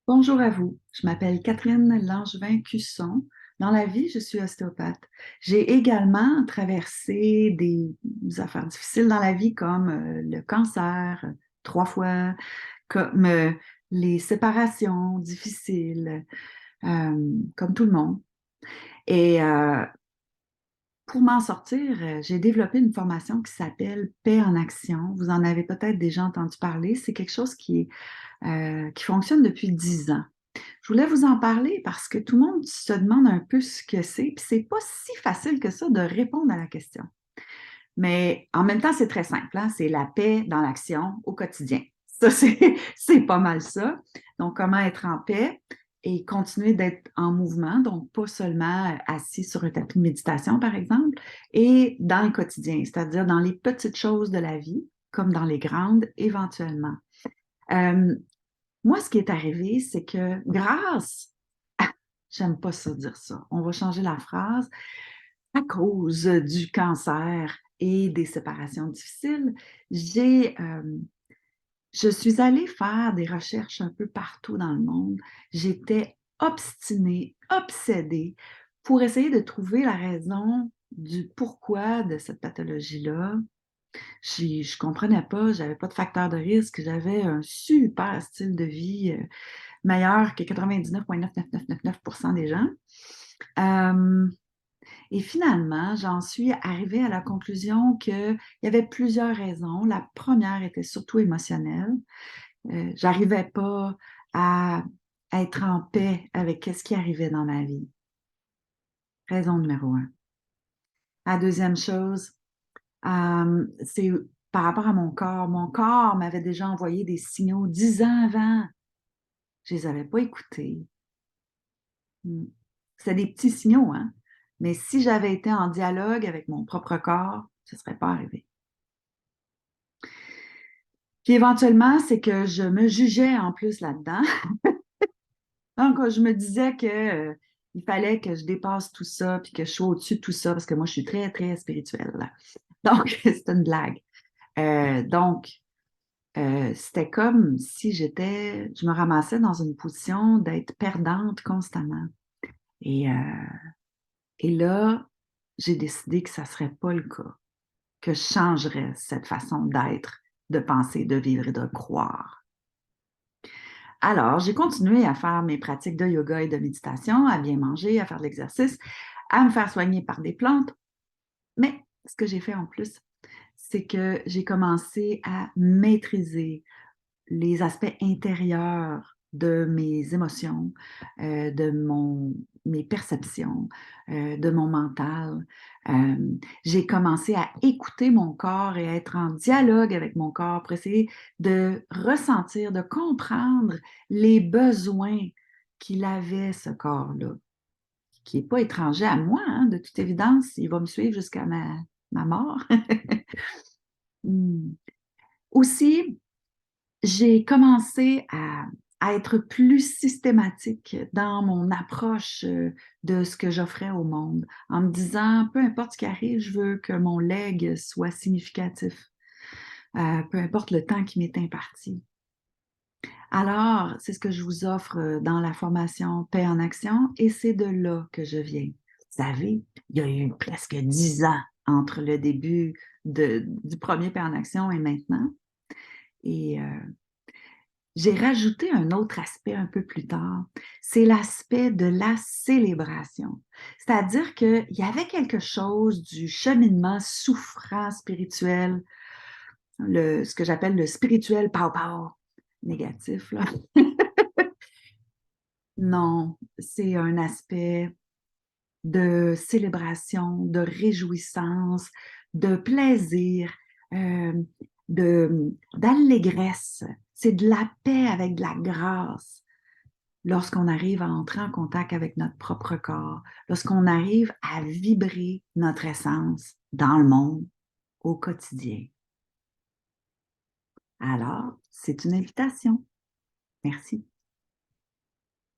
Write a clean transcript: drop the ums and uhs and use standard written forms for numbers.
Bonjour à vous, je m'appelle Catherine Langevin-Cusson. Dans la vie, je suis ostéopathe. J'ai également traversé des affaires difficiles dans la vie comme le cancer, 3 fois, comme les séparations difficiles, comme tout le monde. Et pour m'en sortir, j'ai développé une formation qui s'appelle Paix en action. Vous en avez peut-être déjà entendu parler. C'est quelque chose qui fonctionne depuis 10 ans. Je voulais vous en parler parce que tout le monde se demande un peu ce que c'est, puis c'est pas si facile que ça de répondre à la question. Mais en même temps, c'est très simple, hein? C'est la paix dans l'action au quotidien. Ça, c'est pas mal ça. Donc, comment être en paix et continuer d'être en mouvement, donc pas seulement assis sur un tapis de méditation, par exemple, et dans le quotidien, c'est-à-dire dans les petites choses de la vie, comme dans les grandes, éventuellement. Euh, Moi, ce qui est arrivé, c'est que grâce j'aime pas ça dire ça. On va changer la phrase. À cause du cancer et des séparations difficiles, je suis allée faire des recherches un peu partout dans le monde. J'étais obstinée, obsédée pour essayer de trouver la raison du pourquoi de cette pathologie-là. Je comprenais pas, j'avais pas de facteur de risque, j'avais un super style de vie, meilleur que 99,99999% des gens. Euh, et finalement, j'en suis arrivée à la conclusion qu'il y avait plusieurs raisons. La première était surtout émotionnelle. J'arrivais pas à être en paix avec ce qui arrivait dans ma vie. Raison numéro un. La deuxième chose, c'est par rapport à mon corps. Mon corps m'avait déjà envoyé des signaux 10 ans avant. Je les avais pas écoutés. Hmm. C'est des petits signaux, hein? Mais si j'avais été en dialogue avec mon propre corps, ce ne serait pas arrivé. Puis éventuellement, c'est que je me jugeais en plus là-dedans. Donc, je me disais que, il fallait que je dépasse tout ça, puis que je sois au-dessus de tout ça, parce que moi, je suis très, très spirituelle, là. Donc, c'est une blague. Donc, c'était comme si je me ramassais dans une position d'être perdante constamment. Et, euh, et là, j'ai décidé que ça ne serait pas le cas, que je changerais cette façon d'être, de penser, de vivre et de croire. Alors, j'ai continué à faire mes pratiques de yoga et de méditation, à bien manger, à faire de l'exercice, à me faire soigner par des plantes. Mais ce que j'ai fait en plus, c'est que j'ai commencé à maîtriser les aspects intérieurs de mes émotions, mes perceptions, de mon mental. Euh, j'ai commencé à écouter mon corps et à être en dialogue avec mon corps pour essayer de ressentir, de comprendre les besoins qu'il avait, ce corps-là, qui n'est pas étranger à moi, hein, de toute évidence. Il va me suivre jusqu'à ma mort. Hmm. Aussi, j'ai commencé à être plus systématique dans mon approche de ce que j'offrais au monde, en me disant, peu importe ce qui arrive, je veux que mon legs soit significatif, peu importe le temps qui m'est imparti. Alors, c'est ce que je vous offre dans la formation Paix en action et c'est de là que je viens. Vous savez, il y a eu presque 10 ans entre le début du premier Paix en action et maintenant. Et j'ai rajouté un autre aspect un peu plus tard, c'est l'aspect de la célébration. C'est-à-dire qu'il y avait quelque chose du cheminement souffrant spirituel, ce que j'appelle le spirituel pow-pow négatif, là. Non, c'est un aspect de célébration, de réjouissance, de plaisir, euh, d'allégresse. C'est de la paix avec de la grâce lorsqu'on arrive à entrer en contact avec notre propre corps, lorsqu'on arrive à vibrer notre essence dans le monde au quotidien. Alors, c'est une invitation. Merci.